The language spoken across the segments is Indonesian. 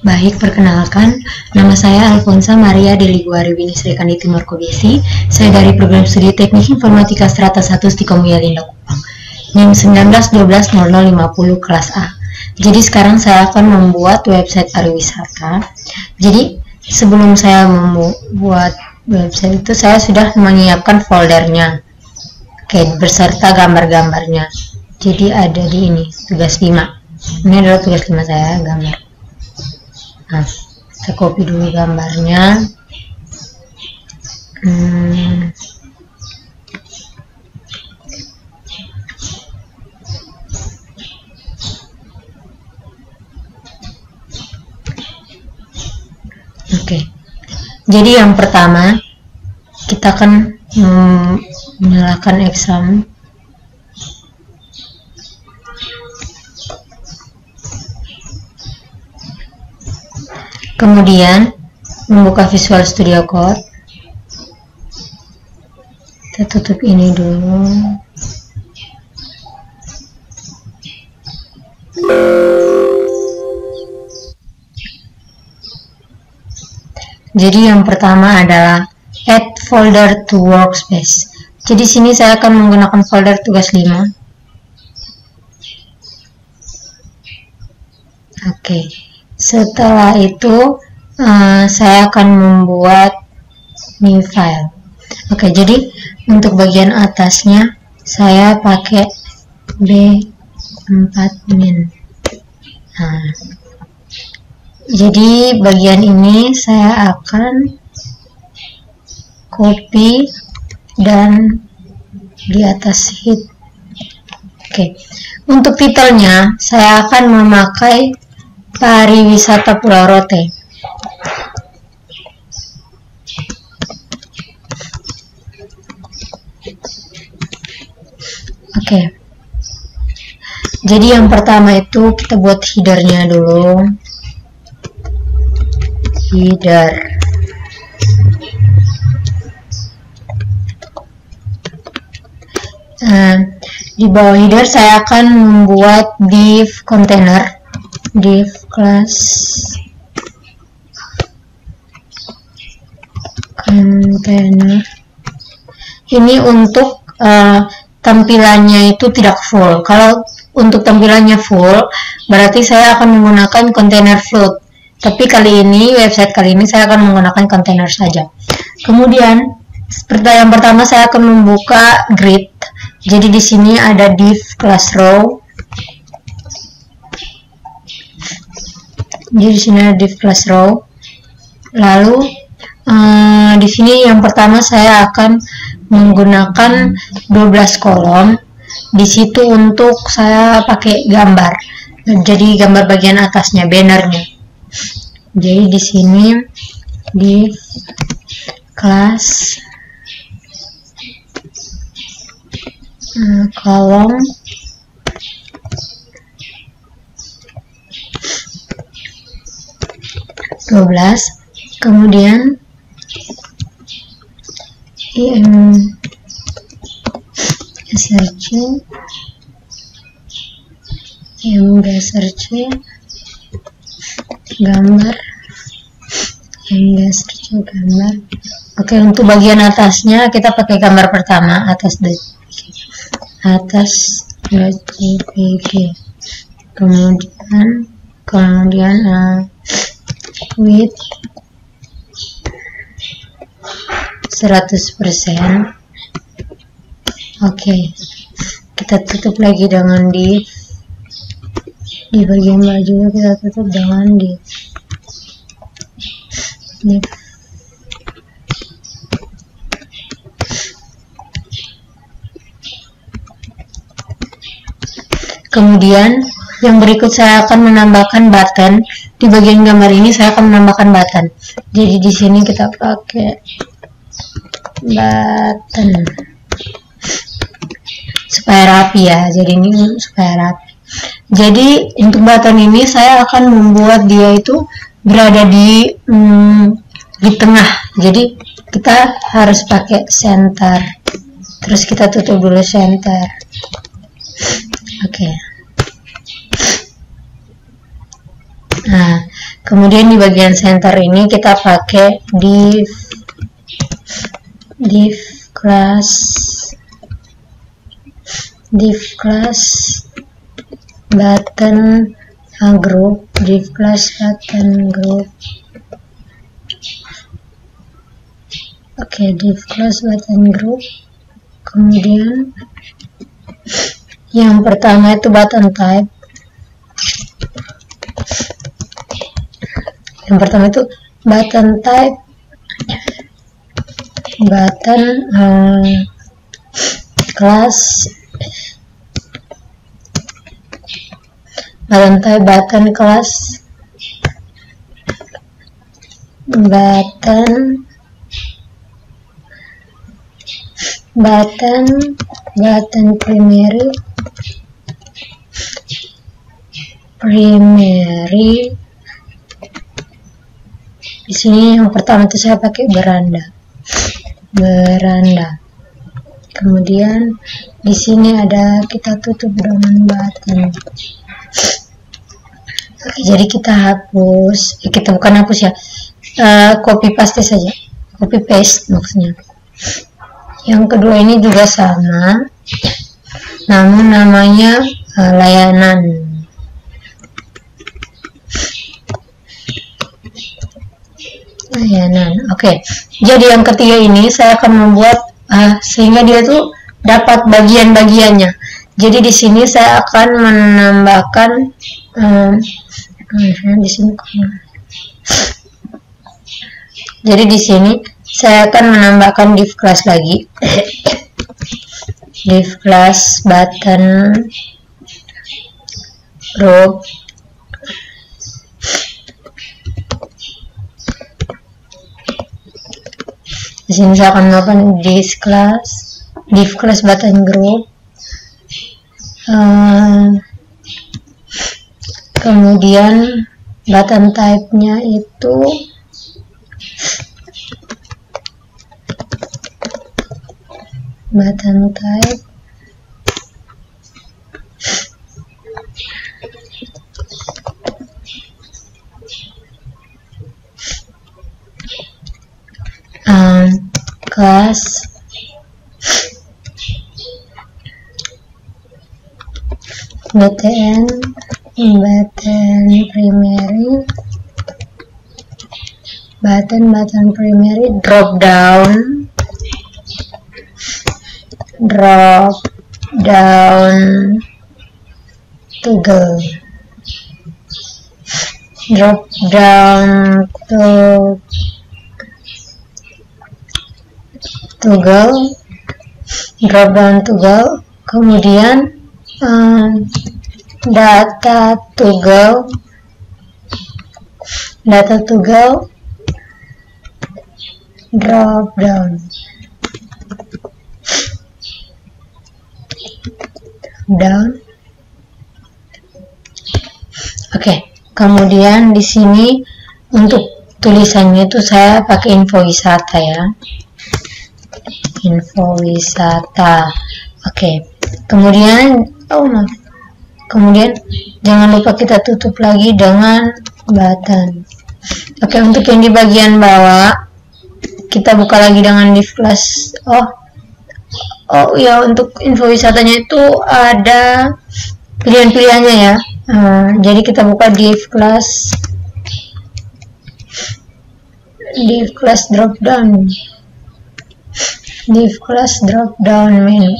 Baik, perkenalkan, nama saya Alfonsa Maria Deliguari Winisri Kandi Timur Kodesi. Saya dari program studi Teknik Informatika Strata 1 Stikom Yalinda Kupang. NIM 19120050 kelas A. Jadi sekarang saya akan membuat website pariwisata. Jadi sebelum saya membuat website itu saya sudah menyiapkan foldernya. Oke, beserta gambar-gambarnya. Jadi ada di ini, tugas 5. Ini adalah tugas 5 saya, gambar. Nah, saya copy dulu gambarnya. Oke. Jadi yang pertama kita akan menyalakan exam. Kemudian membuka Visual Studio Code. Kita tutup ini dulu. Jadi yang pertama adalah add folder to workspace. Jadi sini saya akan menggunakan folder tugas 5. Oke. Setelah itu saya akan membuat new file. Oke, jadi untuk bagian atasnya saya pakai B4min. Nah, jadi bagian ini saya akan copy dan di atas hit. Oke, untuk titelnya saya akan memakai Pariwisata Pulau Rote. Oke. Jadi yang pertama itu kita buat headernya dulu. Header. Di bawah header saya akan membuat div container. Div class container ini untuk tampilannya itu tidak full. Kalau untuk tampilannya full berarti saya akan menggunakan container float, tapi kali ini website kali ini saya akan menggunakan container saja. Kemudian seperti yang pertama saya akan membuka grid. Jadi di sini ada div class row. Jadi di sini ada div class row. Lalu di sini yang pertama saya akan menggunakan 12 kolom. Di situ untuk saya pakai gambar. Jadi gambar bagian atasnya, bannernya. Jadi di sini div class kolom kemudian search gambar gambar. Oke, untuk bagian atasnya kita pakai gambar pertama, atas.jpg. kemudian width 100%. Oke, kita tutup lagi dengan di bagian bawah juga kita tutup dengan div. Kemudian yang berikut saya akan menambahkan button. Di bagian gambar ini saya akan menambahkan button. Jadi di sini kita pakai button supaya rapi ya. Jadi ini supaya rapi. Jadi untuk button ini saya akan membuat dia itu berada di tengah. Jadi kita harus pakai center. Terus kita tutup dulu center. Oke. Nah, kemudian di bagian center ini kita pakai div class button group, div class button group. Oke, div class button group. Kemudian yang pertama itu button type. Yang pertama itu button type, button class, button type, button class, button primary. Di sini yang pertama itu saya pakai beranda. Kemudian di sini ada kita tutup dengan button. Oke, jadi kita hapus, kita bukan hapus ya, copy paste saja, copy paste maksudnya. Yang kedua ini juga sama, namun namanya layanan. Oke. Jadi yang ketiga ini saya akan membuat sehingga dia tuh dapat bagian-bagiannya. Jadi di sini saya akan menambahkan di sini. Jadi di sini saya akan menambahkan div class lagi. Div class button group. Di sini saya akan melakukan div class button group. Kemudian button type-nya itu button type class button primary, button primary, drop down toggle, drop down toggle, kemudian data toggle, drop down. Oke, kemudian di sini untuk tulisannya itu saya pakai info wisata ya. Info wisata. Oke. Kemudian kemudian jangan lupa kita tutup lagi dengan button. Oke, untuk yang di bagian bawah kita buka lagi dengan div class. Oh ya, untuk info wisatanya itu ada pilihan-pilihannya ya. Jadi kita buka div class drop down, div class drop down menu.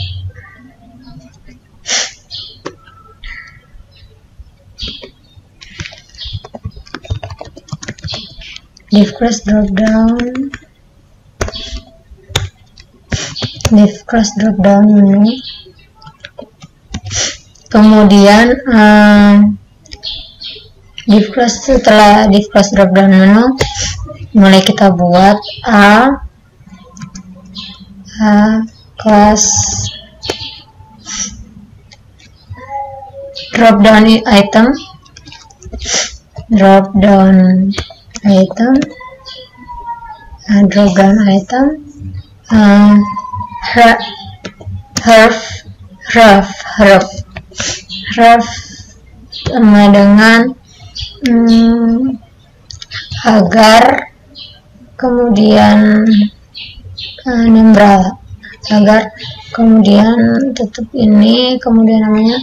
Div class drop down menu. Kemudian setelah div class drop down menu, mulai kita buat class drop down item, ref sama dengan agar, kemudian Nambrala, agar, kemudian tutup ini, kemudian namanya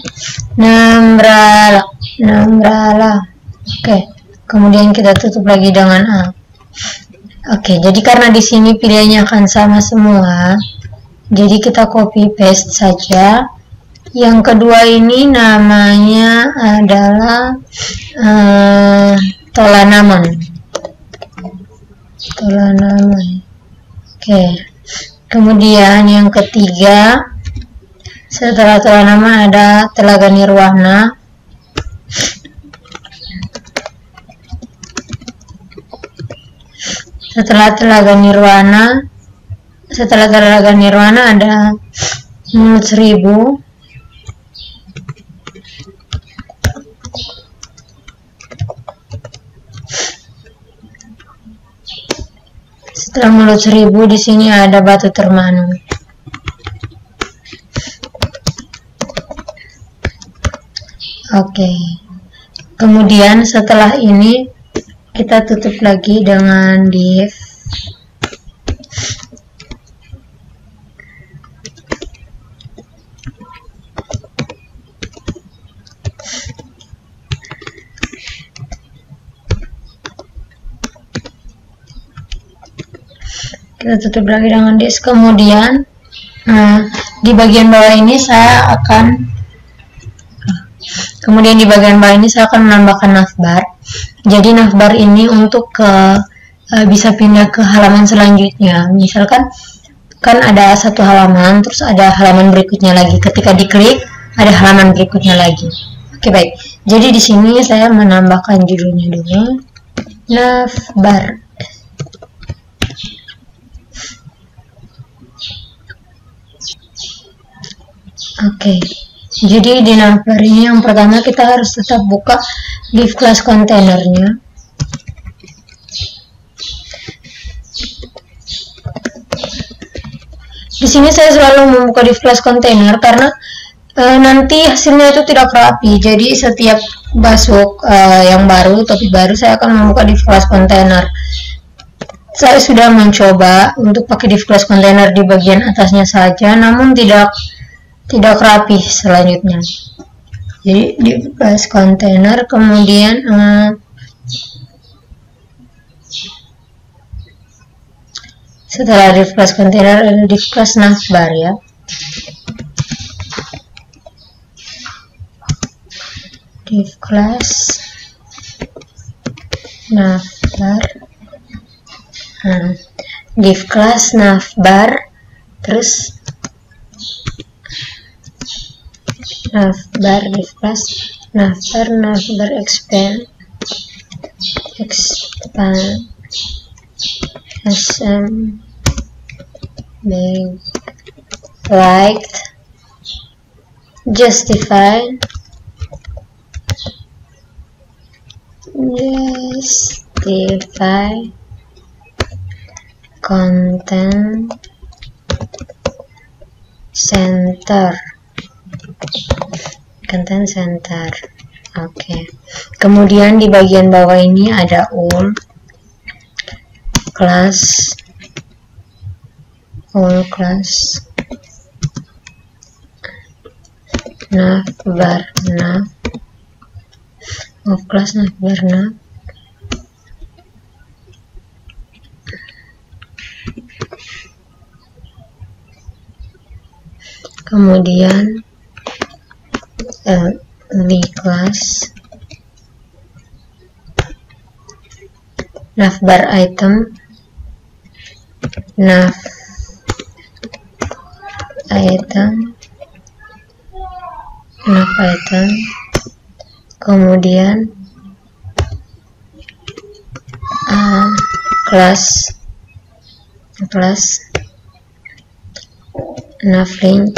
Nambrala. Oke, kemudian kita tutup lagi dengan A. Oke, jadi karena di sini pilihannya akan sama semua, jadi kita copy paste saja. Yang kedua ini namanya adalah Tolanaman. Oke. Kemudian yang ketiga, setelah Tolanaman ada Telaga Nirwana. Setelah Telaga Nirwana ada Mulut Seribu. Setelah Mulut Seribu di sini ada Batu Termanu. Oke. Kemudian setelah ini kita tutup lagi dengan div. Kita tutup lagi dengan disk. Kemudian di bagian bawah ini saya akan menambahkan navbar. Jadi navbar ini untuk bisa pindah ke halaman selanjutnya. Misalkan kan ada satu halaman, terus ada halaman berikutnya lagi. Ketika diklik ada halaman berikutnya lagi. Oke, baik. Jadi di sini saya menambahkan judulnya dulu, navbar. Oke, jadi di navbar ini yang pertama kita harus tetap buka div class kontainernya. Di sini saya selalu membuka div class container karena nanti hasilnya itu tidak rapi. Jadi setiap masuk yang baru, topik baru, saya akan membuka div class container. Saya sudah mencoba untuk pakai div class container di bagian atasnya saja, namun tidak rapi selanjutnya. Jadi div class container, kemudian setelah div class container ada div class navbar ya. Div class navbar. Div class navbar, terus navbar, div class navbar expand liked, justify, content center. Oke. Kemudian di bagian bawah ini ada all class navbar nav. Kemudian li class navbar item, kemudian class navlink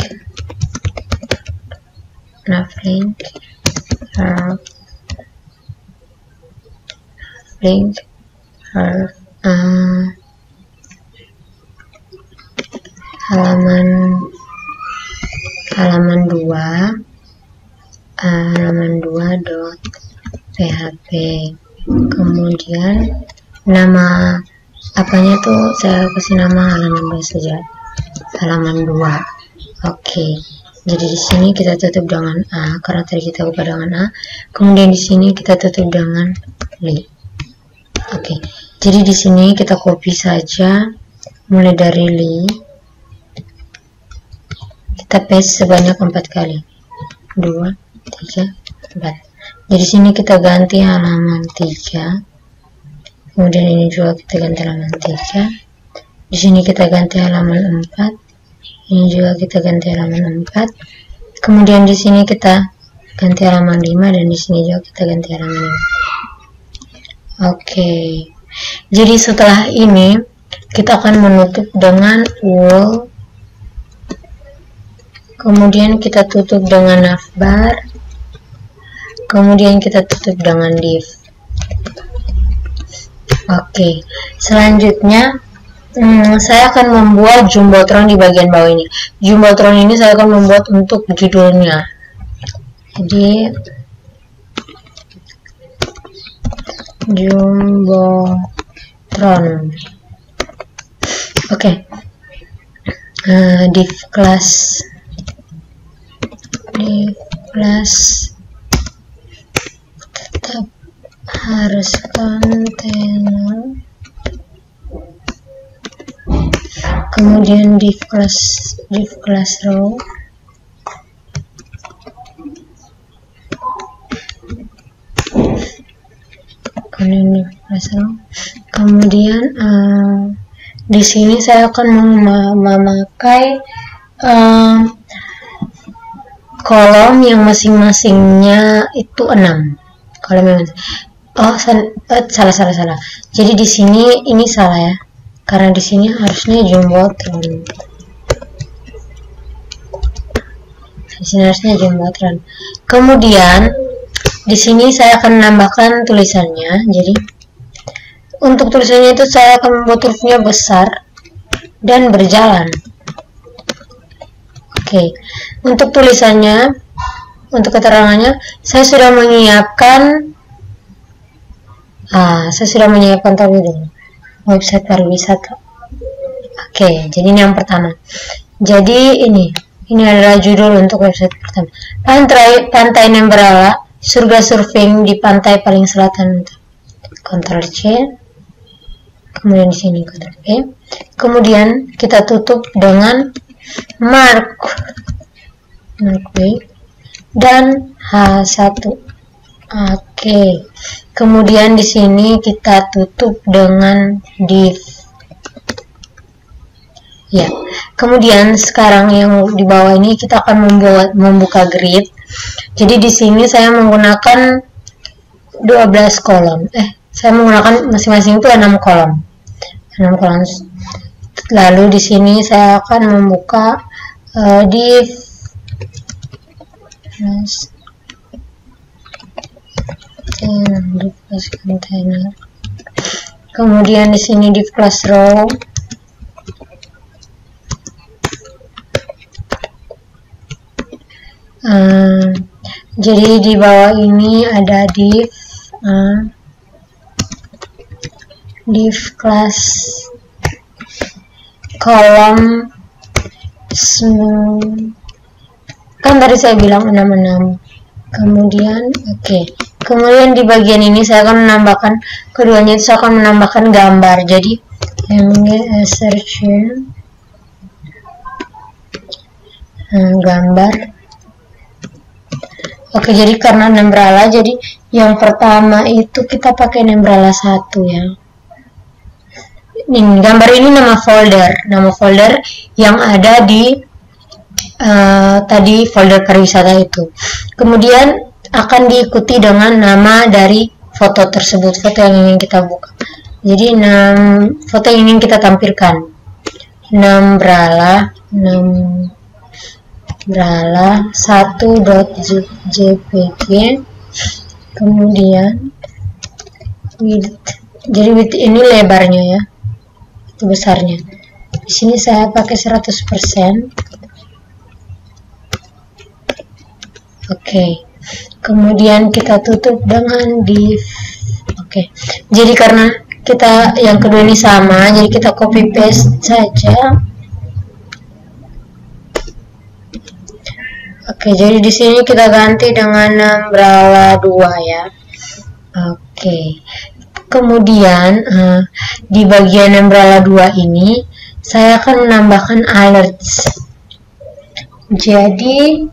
halaman 2 dot PHP. Kemudian nama apanya tuh saya kasih nama halaman 2 saja, halaman 2. Oke. Jadi di sini kita tutup dengan A karena tadi kita buka dengan A. Kemudian di sini kita tutup dengan Li. Oke. Jadi di sini kita copy saja mulai dari Li. Kita paste sebanyak 4 kali. 2, 3, 4. Jadi sini kita ganti halaman 3. Kemudian ini juga kita ganti halaman 3. Di sini kita ganti halaman 4. Ini juga kita ganti halaman 4. Kemudian di sini kita ganti halaman 5 dan di sini juga kita ganti halaman 5. Oke. Jadi setelah ini kita akan menutup dengan wall. Kemudian kita tutup dengan navbar. Kemudian kita tutup dengan div. Oke. Selanjutnya saya akan membuat jumbotron di bagian bawah ini. Jumbotron ini saya akan membuat untuk judulnya. Jadi jumbotron. Oke. Div class tetap harus kontainer. Kemudian div class row. Kemudian di sini saya akan memakai kolom yang masing-masingnya itu 6. Kolom yang salah. Jadi di sini ini salah ya. Karena di sini harusnya jumbotron. Di sini harusnya jumbotron. Kemudian di sini saya akan menambahkan tulisannya. Jadi untuk tulisannya itu saya akan membuat hurufnya besar dan berjalan. Oke. Untuk tulisannya, untuk keterangannya, saya sudah menyiapkan tadi dulu. Website pariwisata. Oke, jadi ini yang pertama. Jadi ini adalah judul untuk website pertama. Pantai Nembrala, surga surfing di pantai paling selatan. Ctrl C. Kemudian di sini Ctrl V. Kemudian kita tutup dengan mark B dan H1. Oke. Kemudian di sini kita tutup dengan div. Ya. Kemudian sekarang yang di bawah ini kita akan membuka grid. Jadi di sini saya menggunakan 12 kolom. Saya menggunakan masing-masing itu 6 kolom. 6 kolom. Lalu di sini saya akan membuka div container. Kemudian di sini div class row. Jadi di bawah ini ada div class kolom kan tadi saya bilang 6. Kemudian kemudian di bagian ini saya akan menambahkan keduanya itu saya akan menambahkan gambar. Jadi search gambar. Oke, jadi karena Nembrala, jadi yang pertama itu kita pakai Nembrala 1 ya. Ini gambar ini nama folder yang ada di tadi folder pariwisata itu. Kemudian akan diikuti dengan nama dari foto tersebut, foto yang ingin kita buka. Jadi foto yang ingin kita tampilkan. Nembrala 1.jpg. Kemudian width. Jadi width ini lebarnya ya. Itu besarnya. Di sini saya pakai 100%. Oke. kemudian kita tutup dengan div. Oke, jadi karena kita yang kedua ini sama, jadi kita copy paste saja. Oke, jadi di sini kita ganti dengan umbrella 2 ya. Oke, kemudian di bagian umbrella 2 ini saya akan menambahkan alerts. Jadi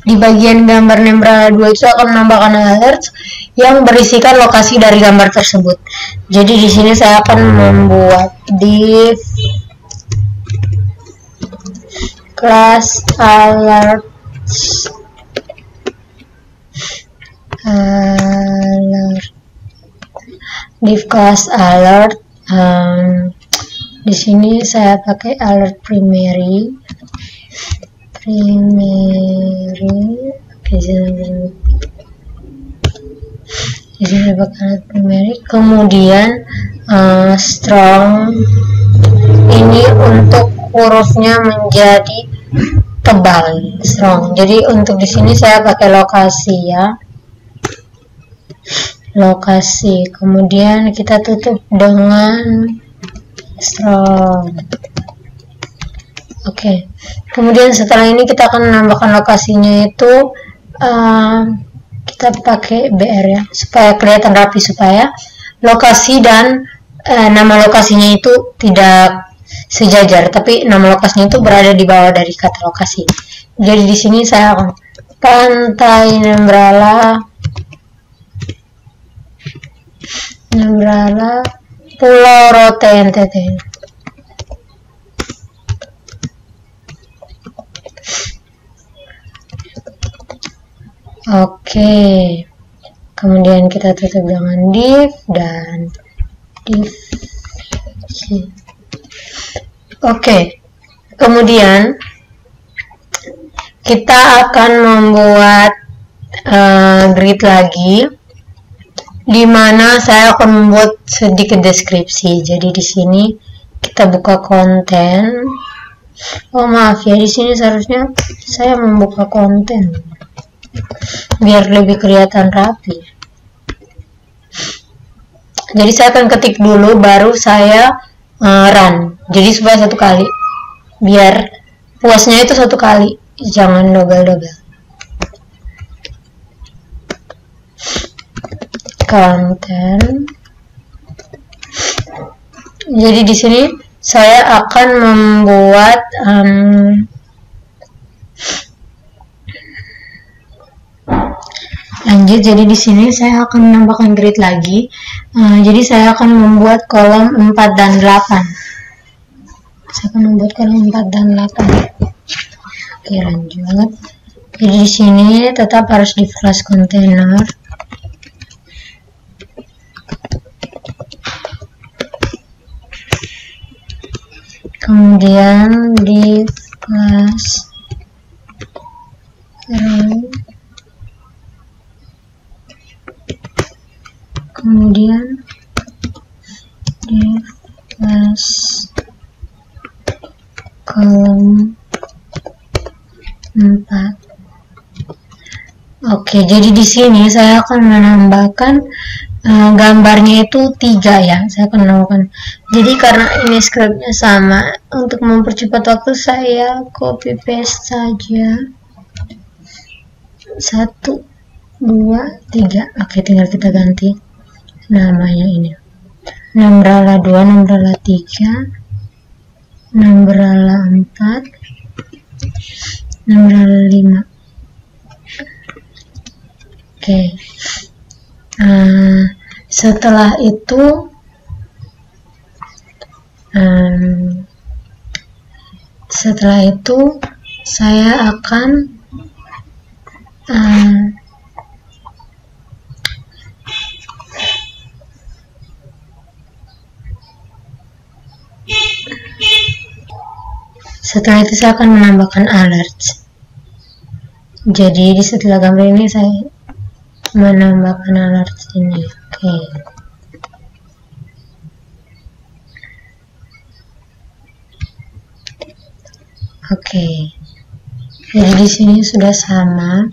di bagian gambar umbrella 2 itu akan menambahkan alerts yang berisikan lokasi dari gambar tersebut. Jadi di sini saya akan membuat div class alerts div class alert. Di sini saya pakai alert primary. Oke, di sini pakai alert primary. Kemudian strong ini untuk hurufnya menjadi tebal, strong. Jadi untuk di sini saya pakai lokasi ya. Lokasi, kemudian kita tutup dengan strong. Oke, kemudian setelah ini kita akan menambahkan lokasinya itu kita pakai BR ya, supaya kelihatan rapi, supaya lokasi dan nama lokasinya itu tidak sejajar, tapi nama lokasinya itu berada di bawah dari kata lokasi. Jadi di sini saya akan pantai Nembrala Pulau Rote NTT. Oke, kemudian kita tutup dengan div dan div. Oke, kemudian kita akan membuat grid lagi, di mana saya akan membuat sedikit deskripsi. Jadi di sini kita buka konten. Oh maaf ya, di sini seharusnya saya membuka konten biar lebih kelihatan rapi. Jadi saya akan ketik dulu, baru saya run. Jadi supaya satu kali, biar puasnya itu satu kali, jangan double-double. Konten. Jadi di sini saya akan membuat lanjut. Jadi di sini saya akan menambahkan grid lagi. Jadi saya akan membuat kolom 4 dan 8. Saya akan membuat kolom 4 dan 8. Oke, lanjut. Jadi di sini tetap harus di class container. Kemudian di class row. Kemudian di class kolom 4. Oke, jadi di sini saya akan menambahkan gambarnya itu 3 ya. Saya akan menambahkan. Jadi karena ini scriptnya sama, untuk mempercepat waktu saya copy paste saja. 1, 2, 3. Oke, tinggal kita ganti namanya ini. Nembrala 2, Nembrala 3, Nembrala 4, Nembrala 5. Oke. Setelah itu saya akan menambahkan alert. Jadi di setelah gambar ini saya menambahkan alert ini. Oke. Jadi di sini sudah sama.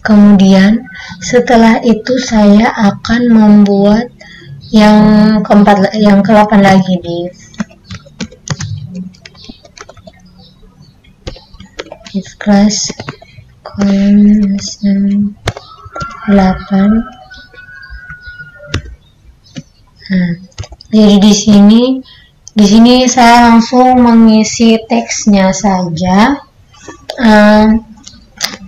Kemudian setelah itu saya akan membuat yang ke-8 lagi div class column 8. Nah, jadi di sini saya langsung mengisi teksnya saja,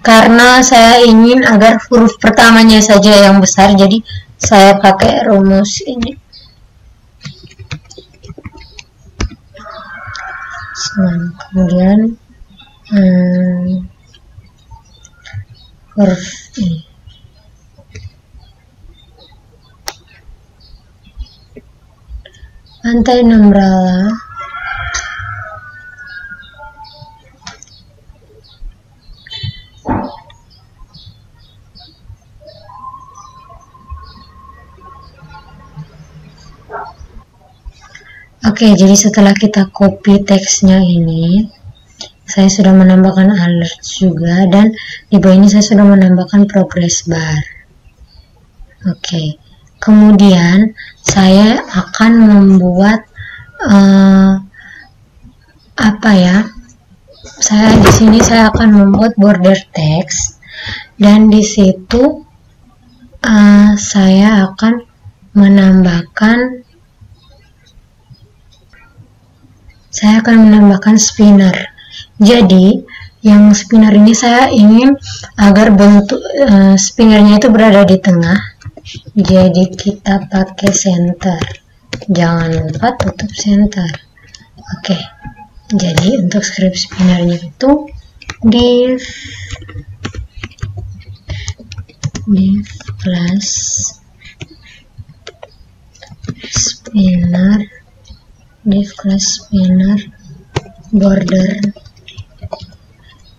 karena saya ingin agar huruf pertamanya saja yang besar, jadi saya pakai rumus ini. Kemudian huruf ini. Pantai Nambrala. Oke, jadi setelah kita copy teksnya ini, saya sudah menambahkan alert juga, dan di bawah ini saya sudah menambahkan progress bar. Oke, kemudian saya akan membuat di sini saya akan membuat border text, dan di situ saya akan menambahkan spinner. Jadi yang spinner ini saya ingin agar bentuk spinnernya itu berada di tengah, jadi kita pakai center, jangan lupa tutup center. Oke, jadi untuk script spinnernya itu div class spinner, div class spinner border,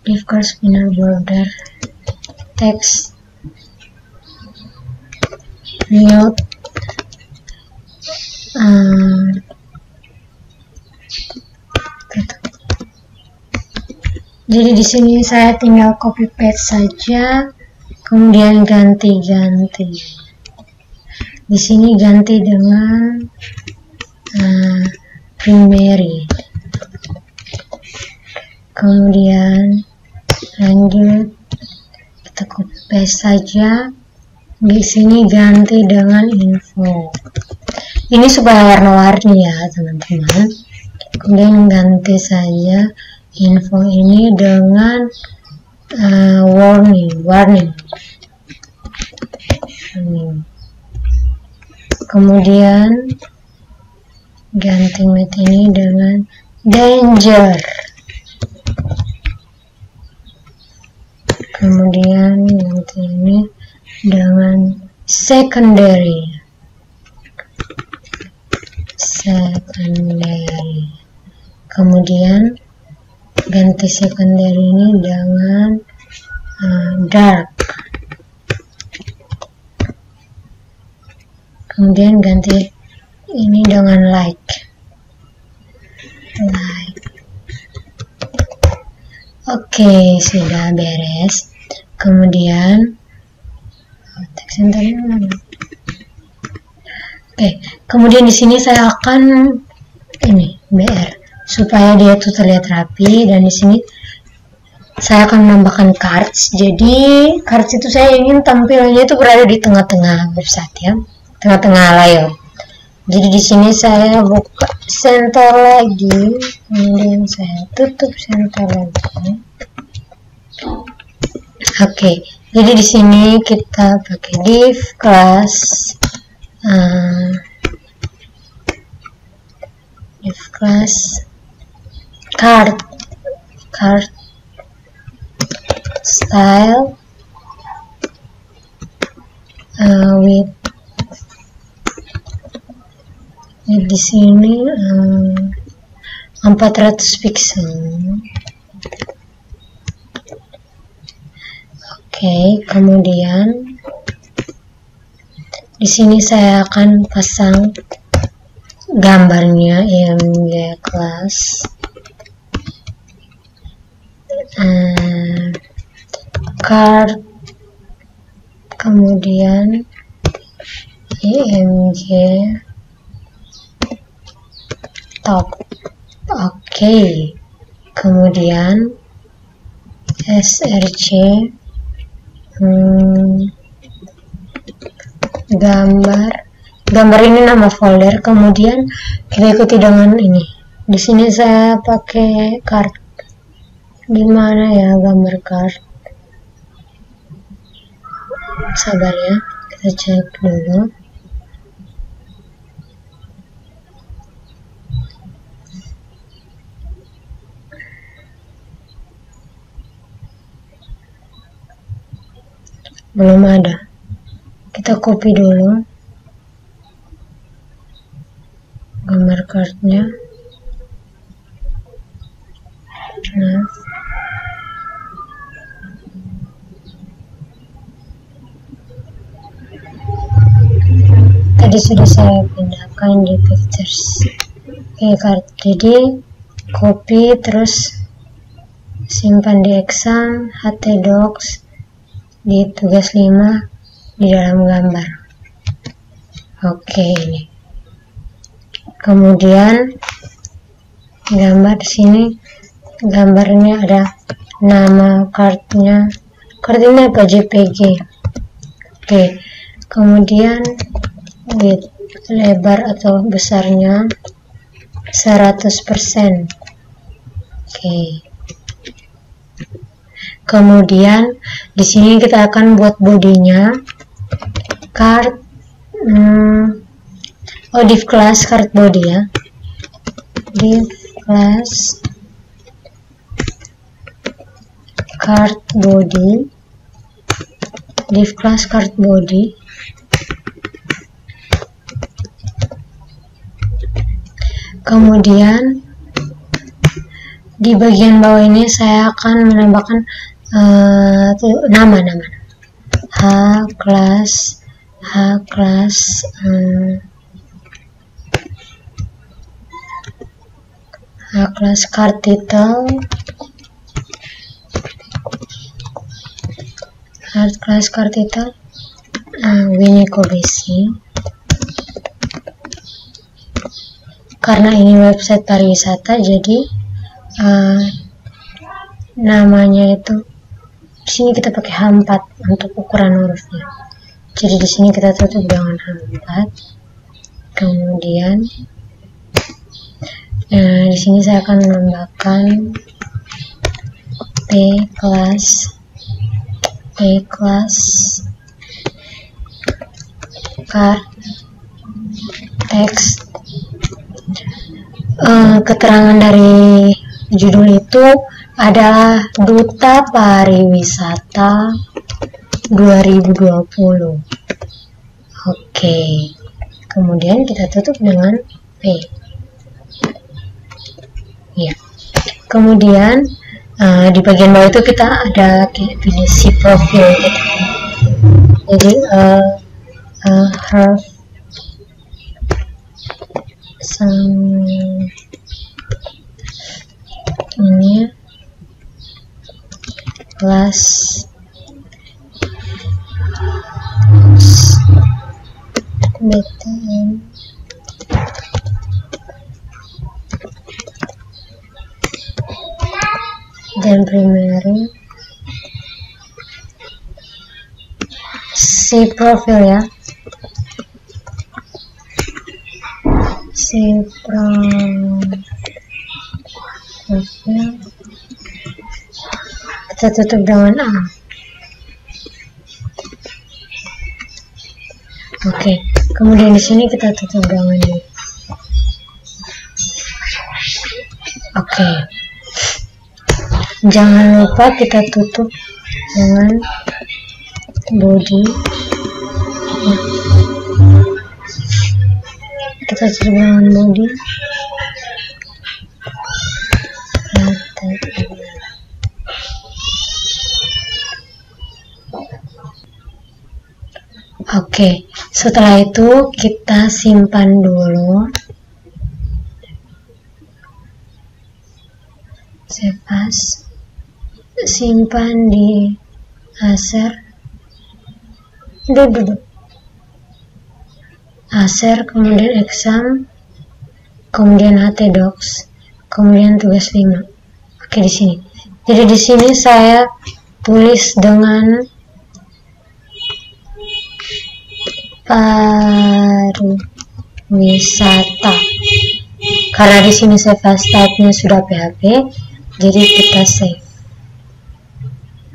div class spinner border text mute. Jadi di sini saya tinggal copy paste saja, kemudian ganti-ganti. Di sini ganti dengan primary. Kemudian lanjut, kita copy paste saja. Di sini ganti dengan info. Ini supaya warna-warni ya teman-teman. Kemudian ganti saja info ini dengan warning. Kemudian ganti met ini dengan danger. Kemudian ganti ini dengan secondary. Kemudian ganti secondary ini dengan dark. Kemudian ganti ini dengan light. Oke, sudah beres. Kemudian text centernya mana? Oke, kemudian di sini saya akan ini BR supaya dia tuh terlihat rapi, dan di sini saya akan menambahkan cards. Jadi cards itu saya ingin tampilannya itu berada di tengah-tengah website ya, tengah-tengah layout. Jadi di sini saya buka center lagi, kemudian saya tutup center lagi. Oke, jadi di sini kita pakai div class card style with di sini 400 pixel. Oke, kemudian di sini saya akan pasang gambarnya img class card kemudian img top. Oke, kemudian src gambar ini nama folder. Kemudian kita ikuti dengan ini. Di sini saya pakai card. Di mana ya gambar card? Sabar ya, kita cek dulu. Belum ada. Kita copy dulu gambar cardnya. Nah, tadi sudah saya pindahkan di pictures. Oke, card. Jadi copy terus simpan di exam htdocs di tugas 5 di dalam gambar. Oke, ini. Kemudian gambar di sini, gambarnya ada nama kartunya. Kartunya apa? JPG. Oke. Kemudian width, lebar atau besarnya 100%. Oke. Kemudian di sini kita akan buat bodinya card div class card body ya. Div class card body, div class card body. Kemudian di bagian bawah ini saya akan menambahkan nama H class card title, Winnie Kobesi. Karena ini website pariwisata, jadi namanya itu di sini kita pakai H4 untuk ukuran hurufnya. Jadi di sini kita tutup dengan H4. Kemudian di sini saya akan menambahkan P class card text. Keterangan dari judul itu adalah Duta Pariwisata 2020. Oke. Kemudian kita tutup dengan P. Ya. Kemudian di bagian bawah itu kita ada pilih si profil gitu. Jadi have some ini class BTN dan primary si profil ya, si profil kita tutup dengan A. Oke, kemudian di sini kita tutup dengan D. Oke, jangan lupa kita tutup dengan body. Kita tutup dengan body. Oke, setelah itu kita simpan dulu. Save as. Simpan di Acer. duduk. Aser, kemudian exam, kemudian htdocs, kemudian tugas 5. Oke, di sini. Jadi di sini saya tulis dengan pariwisata. Karena di sini save as type-nya sudah PHP, jadi kita save.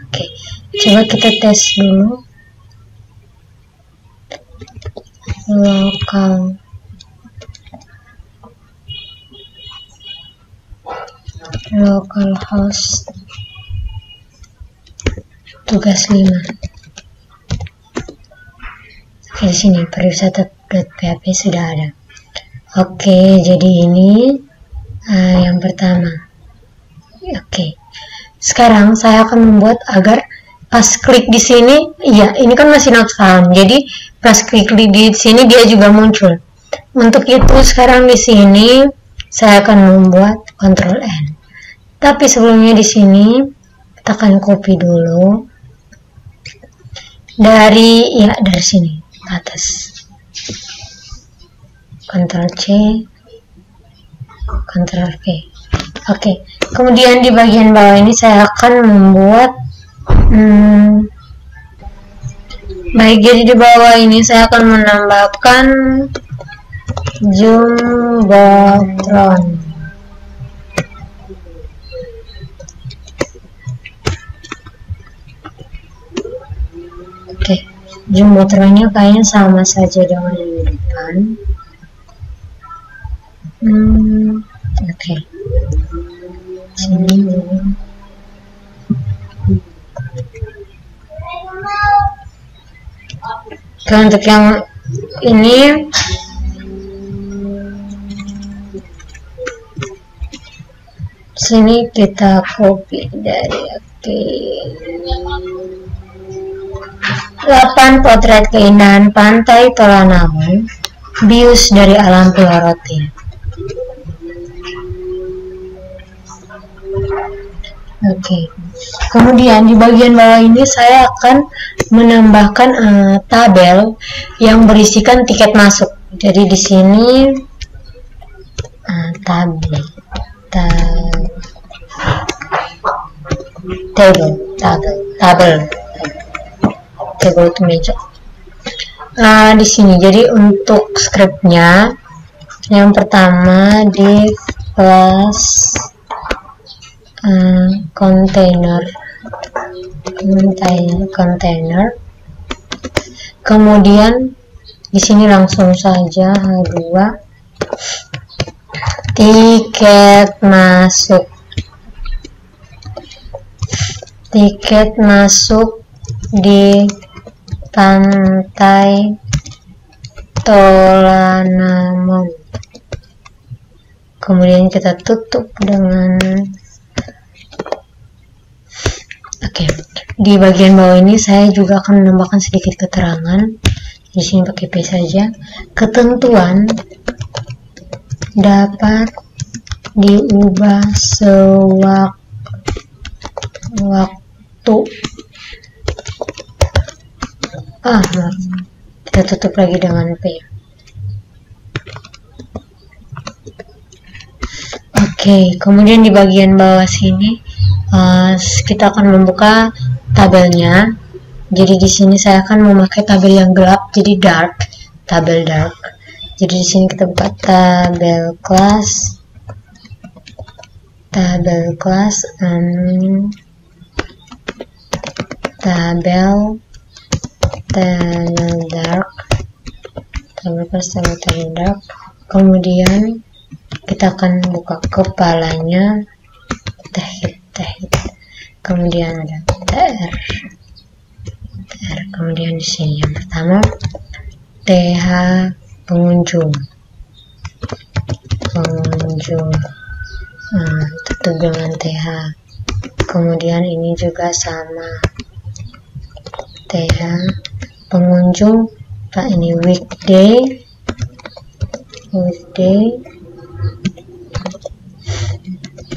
Oke, coba kita tes dulu. Localhost tugas 5. Oke, di sini pariwisata.php sudah ada. Oke, jadi ini yang pertama. Oke, sekarang saya akan membuat agar pas klik di sini, iya, ini kan masih not found. Jadi pas klik di sini dia juga muncul. Untuk itu sekarang di sini saya akan membuat Ctrl N. Tapi sebelumnya di sini kita akan copy dulu dari sini ke atas. Ctrl C, Ctrl V. Oke, kemudian di bagian bawah ini saya akan membuat baik, jadi di bawah ini saya akan menambahkan Jumbotron. Oke, Jumbotronnya kayaknya sama saja dengan yang di depan. Oke, sini dulu. Oke, untuk yang ini sini kita copy dari 8 potret keindahan pantai Tolanamo, bius dari alam Pulau Roti. Oke, kemudian di bagian bawah ini saya akan menambahkan tabel yang berisikan tiket masuk. Jadi di sini tabel itu meja. Di sini jadi untuk scriptnya yang pertama div plus container, kemudian di sini langsung saja H2 tiket masuk di pantai Tolanamo. Kemudian kita tutup dengan di bagian bawah ini saya juga akan menambahkan sedikit keterangan. Di sini pakai P saja. Ketentuan dapat diubah sewaktu-waktu. Kita tutup lagi dengan P. Oke, kemudian di bagian bawah sini kita akan membuka tabelnya. Jadi di sini saya akan memakai tabel yang gelap, jadi tabel dark. Jadi di sini kita buka tabel class, tabel dark. Kemudian kita akan buka kepalanya, kemudian ada tr, kemudian di sini yang pertama th pengunjung, tutup dengan th. Kemudian ini juga sama, th pengunjung. Ini weekday,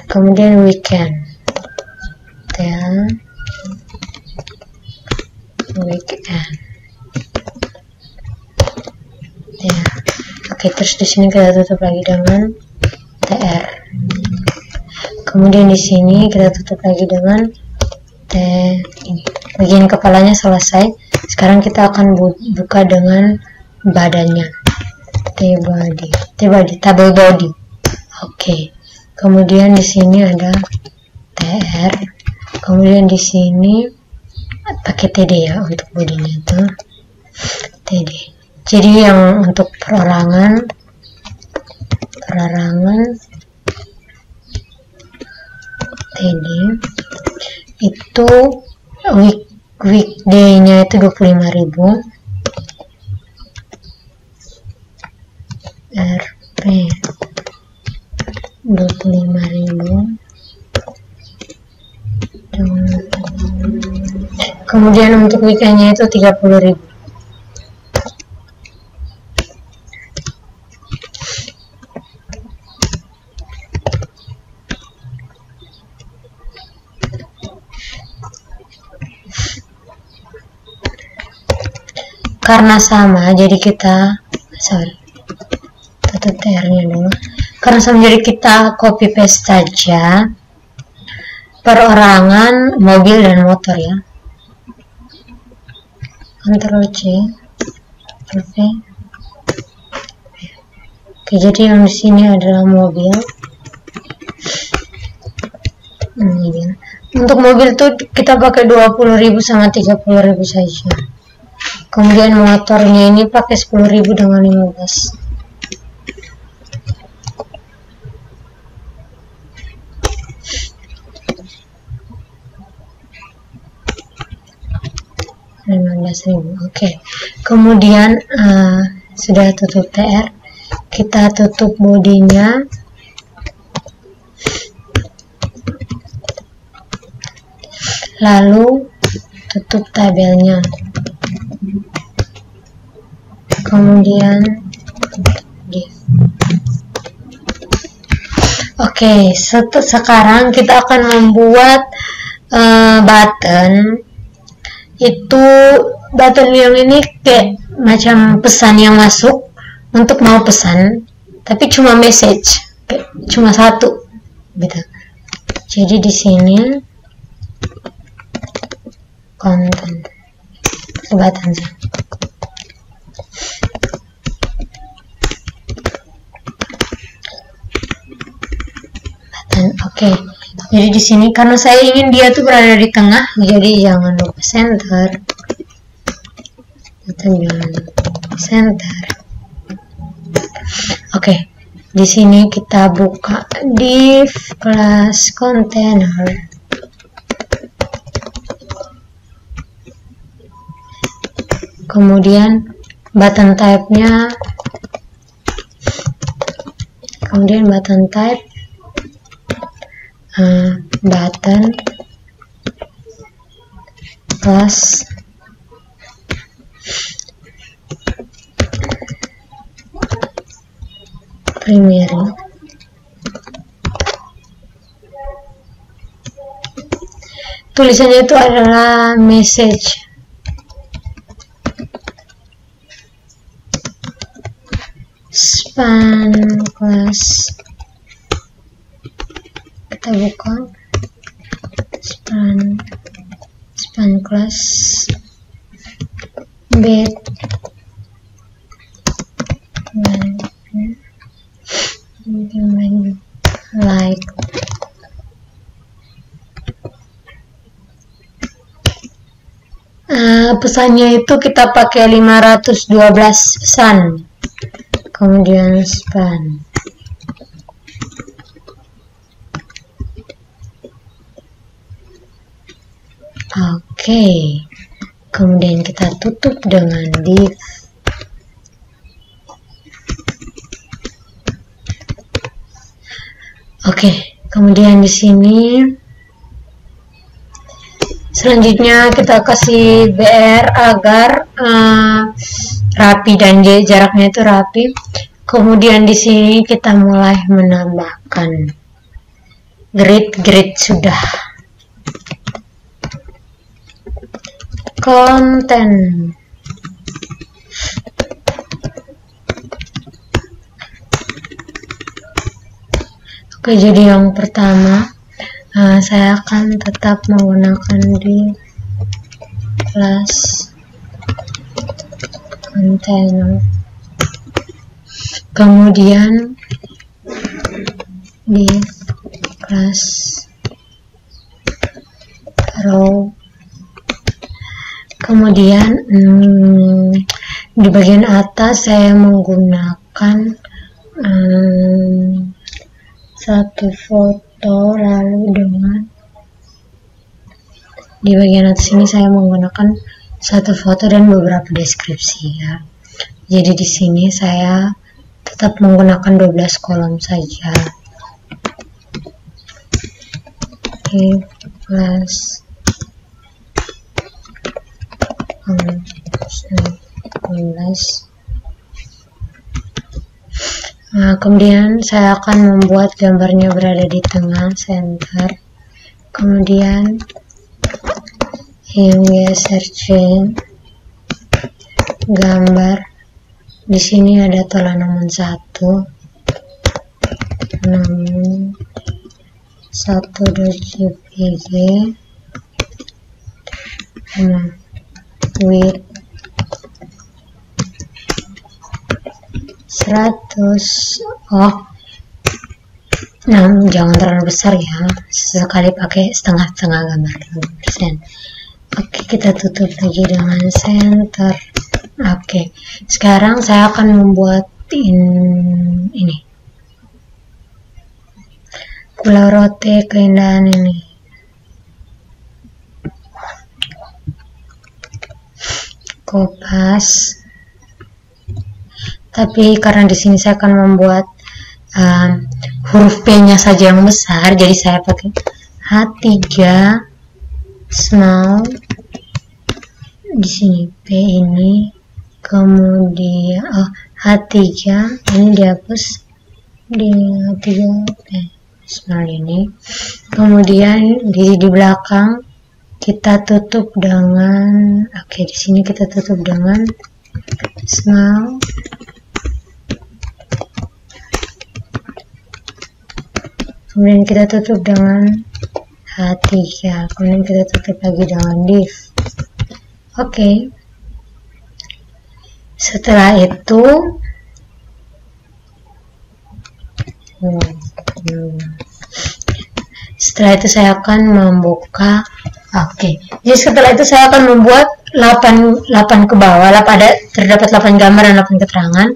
kemudian weekend, weekend. Oke, terus di sini kita tutup lagi dengan TR. Kemudian di sini kita tutup lagi dengan T ini. Bagian kepalanya selesai. Sekarang kita akan buka dengan badannya. T-body, table body. Oke. Kemudian di sini ada TR. Kemudian di sini pakai TD ya untuk bodinya itu. TD. Jadi yang untuk perorangan TD itu weekday-nya itu 25.000, RP 25.000. Kemudian untuk weekend-nya itu 30.000. Karena sama, jadi kita tutup TR-nya dulu. Karena sama, jadi kita copy paste saja perorangan, mobil dan motor ya. Ctrl C, Ctrl V. Oke, jadi yang di sini adalah mobil. Untuk mobil tuh kita pakai 20.000 sama 30.000 saja. Kemudian motornya ini pakai 10.000 dengan 15. Oke. Kemudian sudah tutup TR, kita tutup bodinya. Lalu tutup tabelnya. Kemudian div. Oke, sekarang kita akan membuat button. Itu button yang ini kayak macam pesan yang masuk untuk mau pesan, tapi cuma message, kayak cuma satu gitu. Jadi di sini konten button sih. Oke, jadi di sini karena saya ingin dia tuh berada di tengah, jadi jangan lupa center. Oke, di sini kita buka div class container. Kemudian button type-nya, button class primary. Tulisannya itu adalah message. Span class, kita buka span class bed like. Pesannya itu kita pakai 512 pesan. Kemudian span. Oke. Kemudian kita tutup dengan div. Oke, kemudian di sini selanjutnya kita kasih BR agar rapi dan jaraknya itu rapi. Kemudian di sini kita mulai menambahkan grid sudah. Konten. Oke, jadi yang pertama saya akan tetap menggunakan di kelas container, kemudian di kelas row, kemudian di bagian atas saya menggunakan satu foto, lalu dengan di bagian atas ini saya menggunakan satu foto dan beberapa deskripsi ya. Jadi di sini saya tetap menggunakan 12 kolom saja. Plus kemudian saya akan membuat gambarnya berada di tengah center, kemudian searching gambar. Di sini ada tolak namun satu .jpg width 100. Nah, jangan terlalu besar ya, sekali pakai setengah-setengah gambar 20%. Oke, kita tutup lagi dengan center. Oke, sekarang saya akan membuat ini Pulau Rote keindahan ini. Kopas. Tapi karena di sini saya akan membuat huruf P-nya saja yang besar, jadi saya pakai H3 small. Di sini P ini, kemudian H3 ini dihapus di H3 small ini. Kemudian di belakang kita tutup dengan di sini kita tutup dengan small. Kemudian kita tutup dengan H3, kemudian kita tutup lagi dengan div. Oke. Setelah itu saya akan membuka. Jadi setelah itu saya akan membuat 8 ke bawah. Terdapat 8 gambar dan 8 keterangan.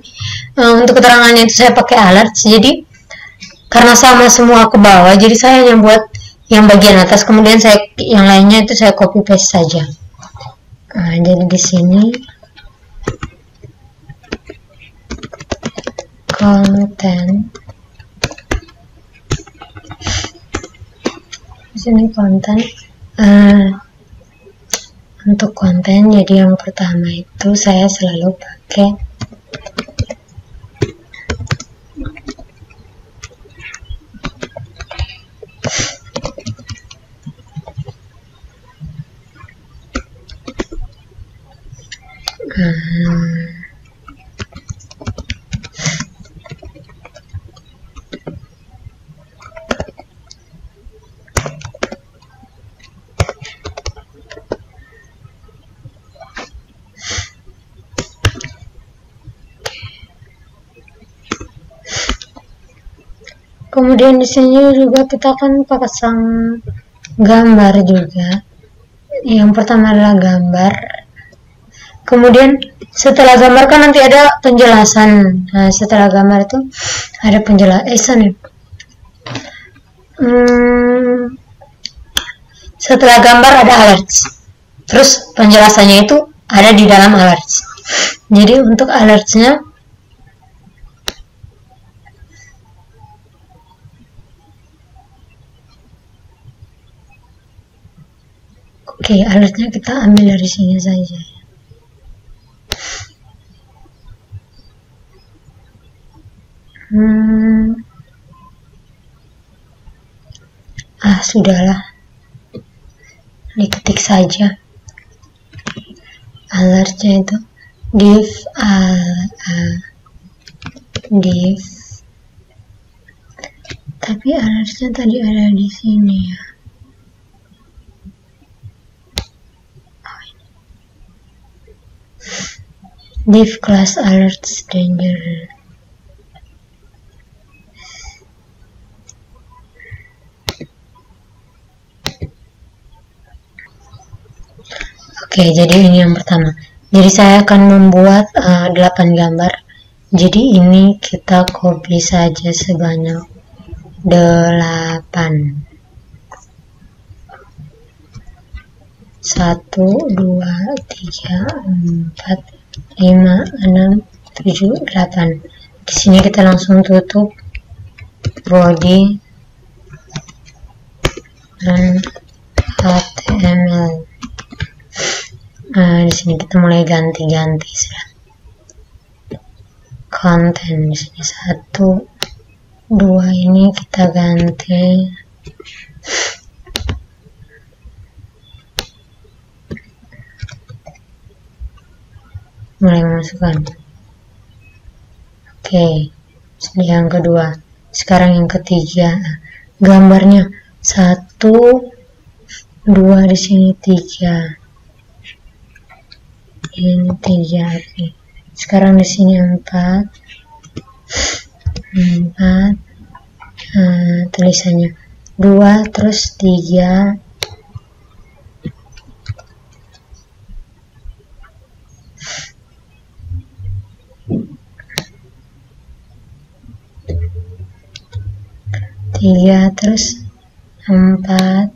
Untuk keterangannya itu saya pakai alert. Jadi karena sama semua ke bawah, jadi saya hanya buat yang bagian atas, kemudian yang lainnya itu saya copy paste saja. Jadi di sini konten, di sini konten. Untuk konten, jadi yang pertama itu saya selalu pakai kemudian di sini juga kita akan pasang gambar juga. Yang pertama adalah gambar. Kemudian setelah gambar kan nanti ada penjelasan. Nah, setelah gambar itu ada penjelasan. Setelah gambar ada alerts. Terus penjelasannya itu ada di dalam alerts. Jadi untuk alertsnya alertnya kita ambil dari sini saja. Sudahlah, diketik saja alertnya itu div tab Tapi alertnya tadi ada di sini ya. Div class alerts danger. Oke, jadi ini yang pertama. Jadi saya akan membuat 8 gambar. Jadi ini kita copy saja sebanyak 8. 1, 2, 3, 4, 5, 6, 7, 8. Di sini kita langsung tutup body dan HTML. Di sini kita mulai ganti-ganti sudah. Konten di sini 1, 2 ini kita ganti. Mulai memasukkan. Oke, yang kedua. Sekarang yang ketiga. Gambarnya 1, 2 di sini 3. Ini 3. Oke. Sekarang di sini 4. Tulisannya 2 terus 3. Terus 4.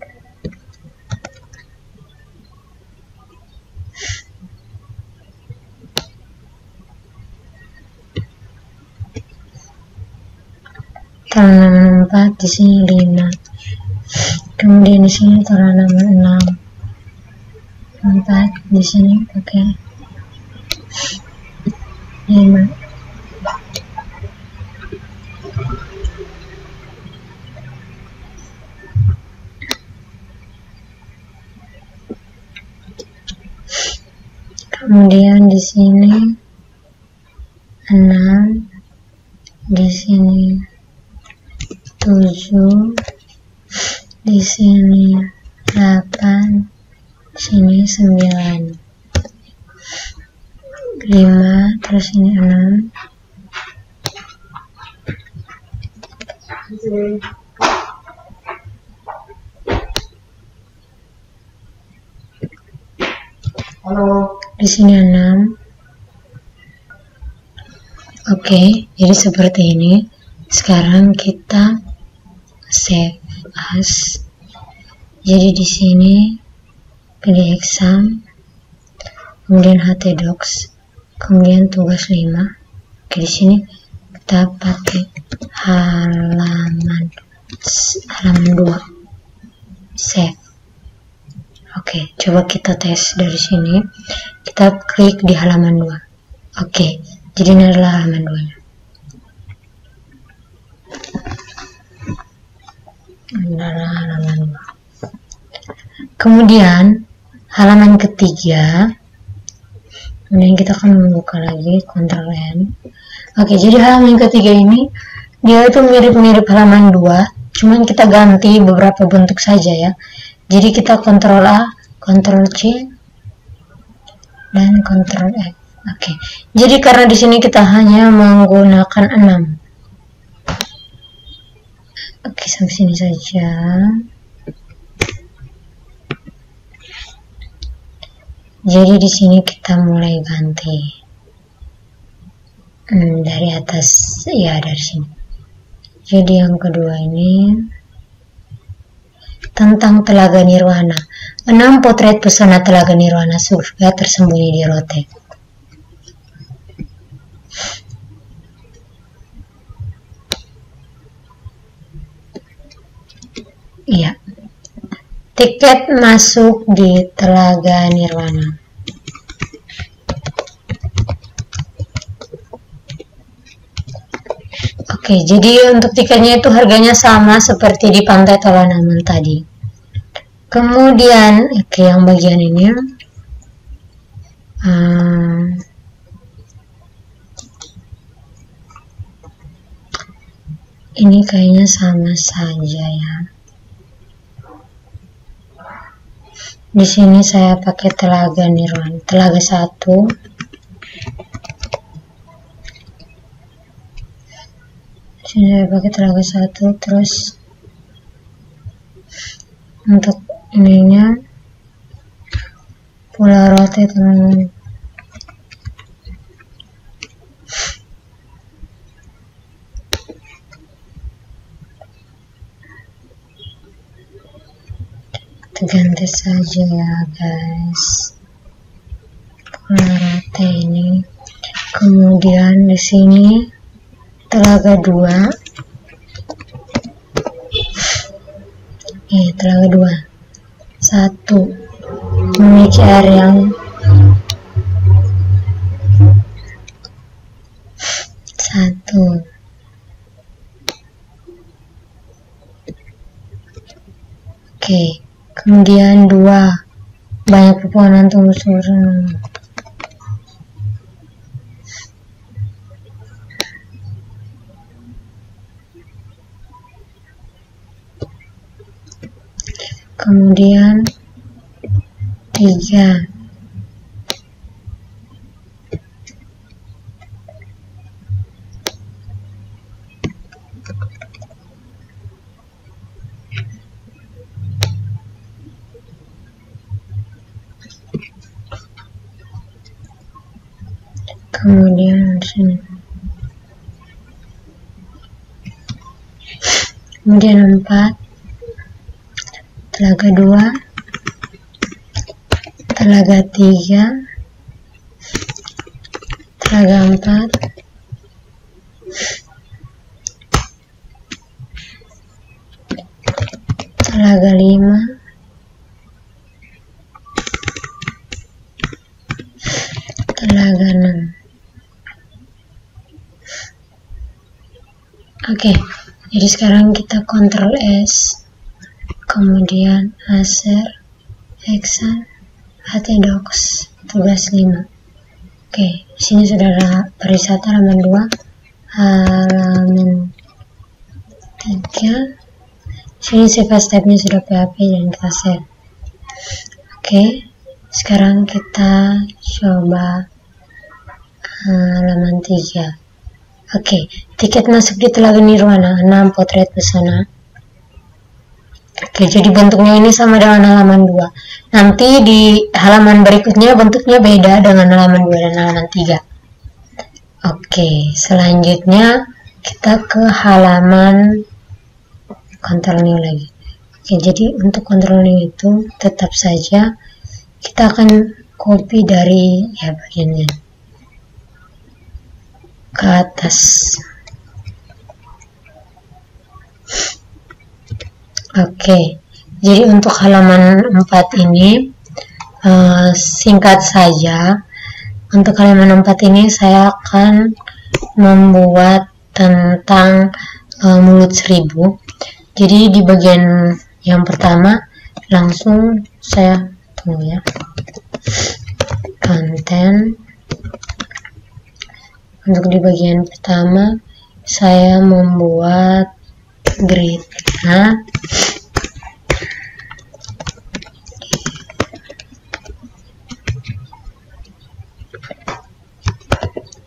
Halaman 4 di sini 5. Kemudian di sini halaman 6. 4 di sini pakai 5. Kemudian di sini 6, di sini 7, di sini 8, di sini 9, 5, terus ini 6. Di sini 6. Oke, jadi seperti ini. Sekarang kita save as. Jadi di sini pilih exam, kemudian htdocs, kemudian tugas 5. Oke, di sini kita pakai halaman 2. Save. Oke, coba kita tes dari sini. Kita klik di halaman 2. Oke, jadi ini adalah halaman 2-nya. Adalah halaman 2. Kemudian halaman ketiga. Kemudian kita akan membuka lagi Ctrl N. Oke, jadi halaman ketiga ini dia itu mirip-mirip halaman 2, cuman kita ganti beberapa bentuk saja ya. Jadi kita Ctrl A, Ctrl C, dan Ctrl F. Oke, jadi karena di sini kita hanya menggunakan 6. Oke, sampai sini saja. Jadi di sini kita mulai ganti dari atas, ya dari sini. Jadi yang kedua ini tentang Telaga Nirwana. 6 potret pesona Telaga Nirwana surga tersembunyi di Rote. Iya. Tiket masuk di Telaga Nirwana. Oke, jadi untuk tiketnya itu harganya sama seperti di Pantai Tawanaman tadi. Kemudian, oke, yang bagian ini Ini kayaknya sama saja ya. Di sini saya pakai Telaga Nirwana, Telaga 1. Di sini saya pakai Telaga 1, terus untuk ininya Polaroid teman-teman. Ganti saja ya guys Polaroid ini. Kemudian di sini Telaga 2. Telaga 2 1 memiliki air yang satu. Kemudian 2 banyak pepohonan tumbuh-tumbuhan. Kemudian 3 kemudian di sini. Kemudian 4 Telaga 2, Telaga 3, Telaga 4, Telaga 5, Telaga 6. Jadi sekarang kita Ctrl S, kemudian Acer, Exam, htdocs, tugas 5. Di sini sudah ada perisata halaman 2, halaman 3. Sini save stepnya sudah PHP dan kita save. Sekarang kita coba halaman 3. Tiket masuk di Telaga Nirwana 6 potret pesona. Jadi bentuknya ini sama dengan halaman 2. Nanti di halaman berikutnya bentuknya beda dengan halaman 2 dan halaman 3. Selanjutnya kita ke halaman Ctrl New lagi. Jadi untuk Ctrl New itu tetap saja kita akan copy dari bagiannya ke atas. Jadi untuk halaman 4 ini singkat saja. Untuk halaman 4 ini saya akan membuat tentang mulut 1000. Jadi di bagian yang pertama langsung saya tunggu ya. Konten. Untuk di bagian pertama saya membuat grid-nya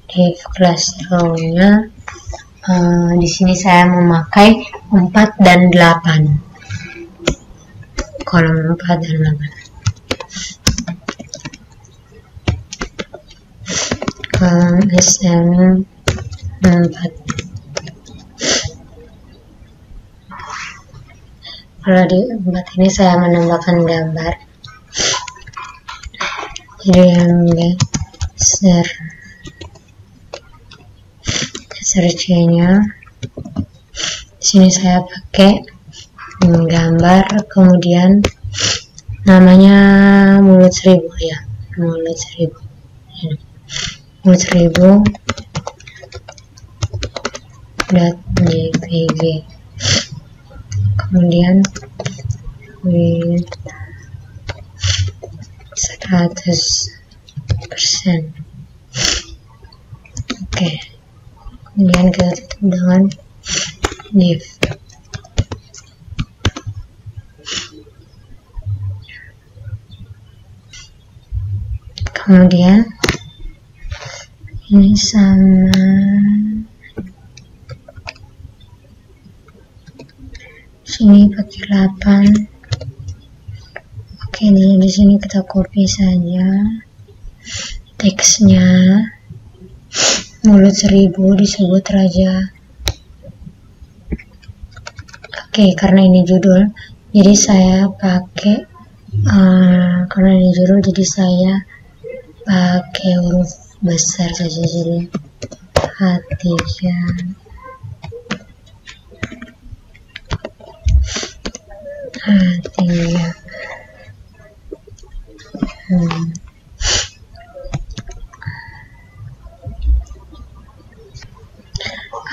di kelas row-nya. Di sini saya memakai 4 dan 8, kolom 4 dan 8. Kolom SM 4. Kalau di 4 ini saya menambahkan gambar. Jadi yang search-nya di sini saya pakai gambar, kemudian namanya mulut 1000 ya, mulut 1000. Mulut 1000.jpg, kemudian with 100%. Kemudian kita tutup dengan div. Kemudian ini sama sini pakai 8. Oke, di sini kita copy saja teksnya. Mulut 1000 disebut raja. Oke, karena ini judul, jadi saya pakai karena ini judul, jadi saya pakai huruf besar saja, jadi H3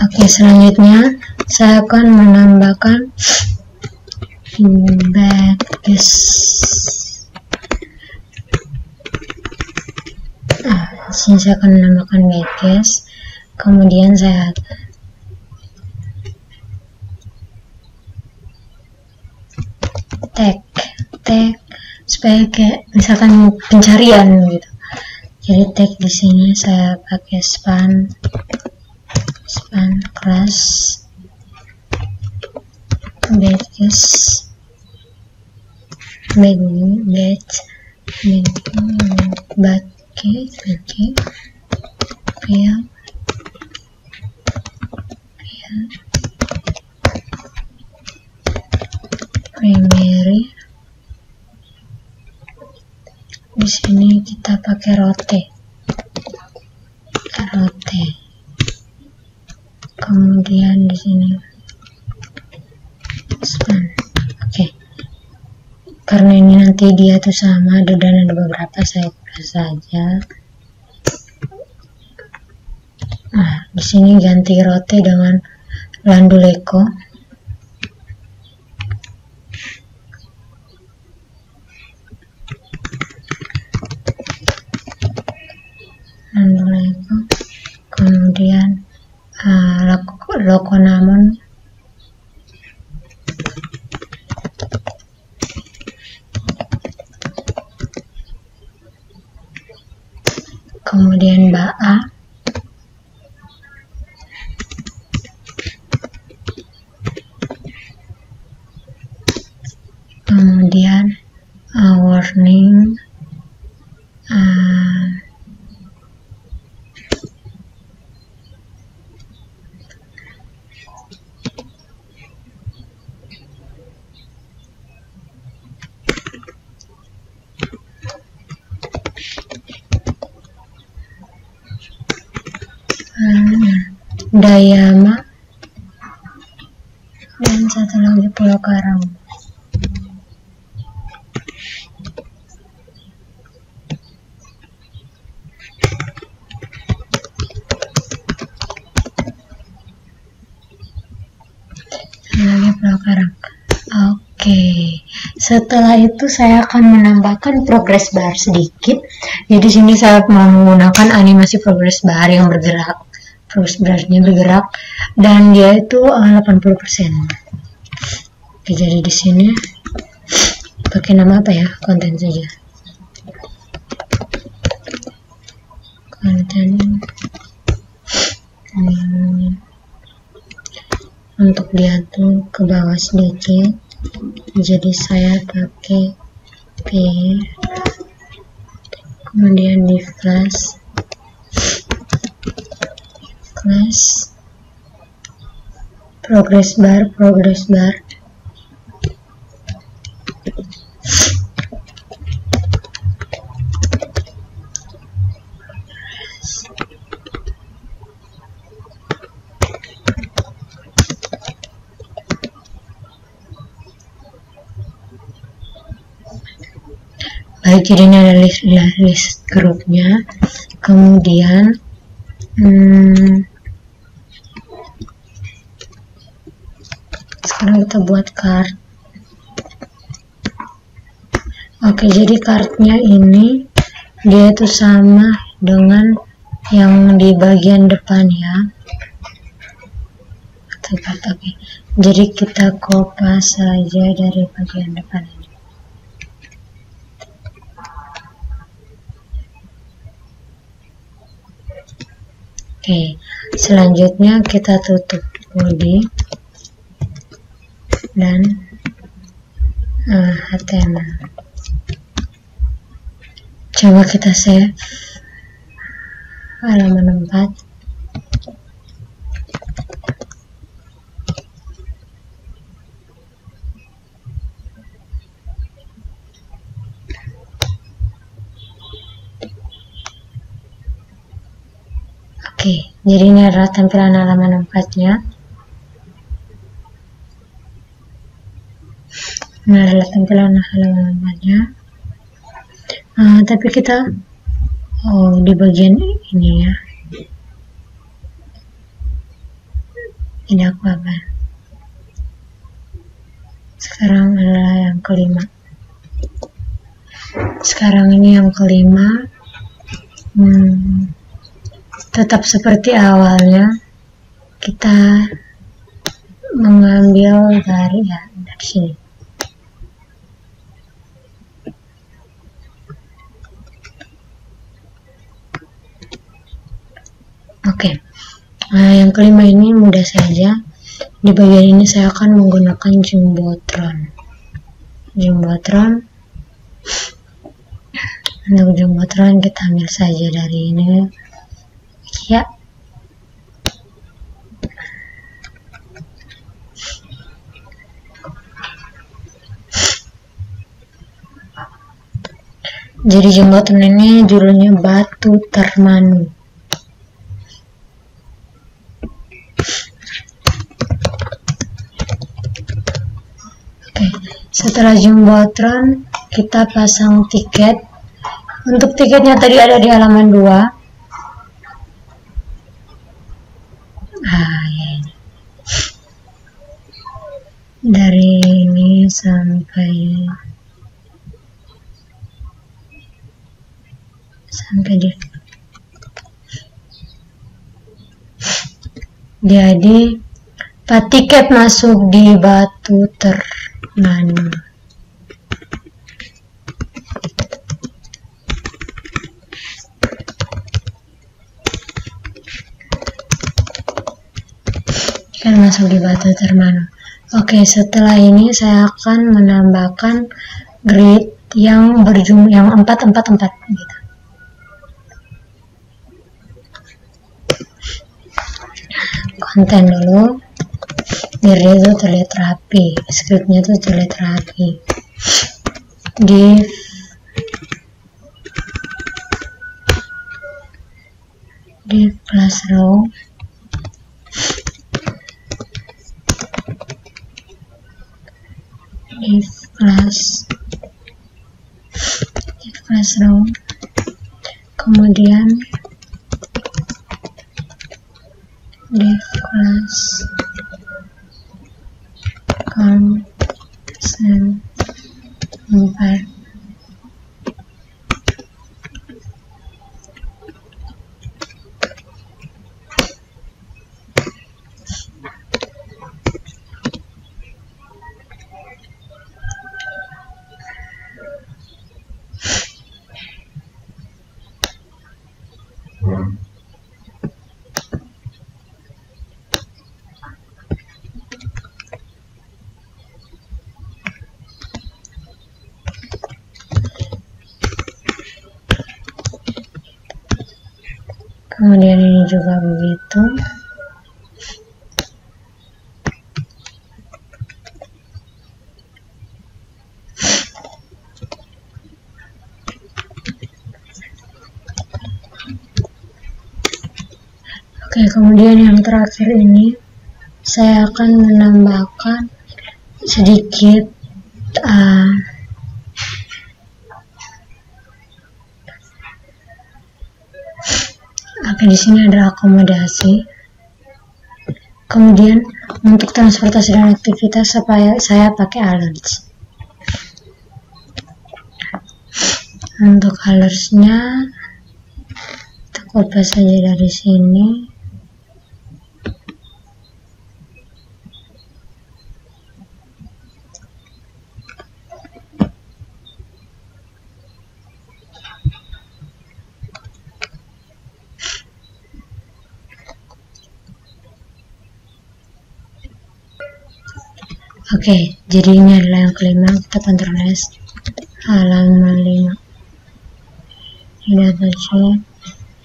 Oke, selanjutnya saya akan menambahkan backcase. Sini saya akan menambahkan backcase. Kemudian saya tag supaya kayak misalkan pencarian gitu. Jadi tag di sini saya pakai span class backcase primary. Di sini kita pakai rote. Kemudian di sini span. Oke. Karena ini nanti dia tuh sama dan ada beberapa, saya plus saja. Nah, di sini ganti rote dengan Landuleko. Kemudian Lokonamon, kemudian Baa, kemudian warning, Dayama, dan satu lagi Pulau Karang. Oke, setelah itu saya akan menambahkan progress bar sedikit. Jadi sini saya menggunakan animasi progress bar yang bergerak. Progress barnya bergerak dan dia itu 80%. Oke, jadi di sini pakai nama apa ya? Konten saja. Konten. Untuk dia tuh ke bawah sedikit. Jadi saya pakai P. Kemudian di flash. Progress bar. Baik, jadi ini ada list grupnya. Kemudian sekarang kita buat card. Oke, jadi cardnya ini dia itu sama dengan yang di bagian depan ya. tepat. Oke, jadi kita kopas saja dari bagian depan ini. Oke, selanjutnya kita tutup body dan HTML. Coba kita save halaman 4. Oke, jadi ini adalah tampilan halaman 4-nya. Ini adalah tampilan halaman 4-nya. Tapi kita di bagian ini ya, tidak apa-apa. Sekarang adalah yang kelima. Sekarang ini yang kelima. Tetap seperti awalnya, kita mengambil dari sini. Oke, yang kelima ini mudah saja. Di bagian ini saya akan menggunakan Jumbotron. Untuk Jumbotron kita ambil saja dari ini. Ya, jadi Jumbotron ini judulnya Batu Termanu. Oke, setelah Jumbotron kita pasang tiket. Untuk tiketnya tadi ada di halaman 2. Dari ini sampai di jadi tiket masuk di Batu Termanu. Kan masuk di Batu Termanu. Oke, setelah ini saya akan menambahkan grid yang berjumlah yang 444 gitu. Konten dulu biar dia itu terlihat rapi, scriptnya itu terlihat rapi. Div class row, div class row, kemudian div class consent 4. Kemudian ini juga begitu. Oke, kemudian yang terakhir ini saya akan menambahkan sedikit di sini ada akomodasi. Kemudian untuk transportasi dan aktivitas saya pakai alerts. Untuk alertsnya kita copy saja dari sini. Oke, jadi ini adalah yang kelima. Kita Ctrl S, halaman 5. Ini data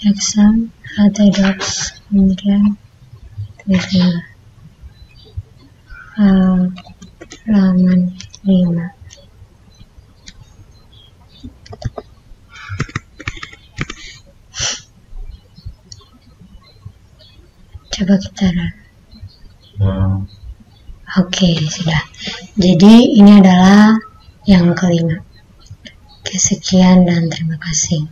exam, htdocs, kemudian tulis halaman 5. Coba kita run. Oke, sudah. Jadi ini adalah yang kelima. Oke, sekian dan terima kasih.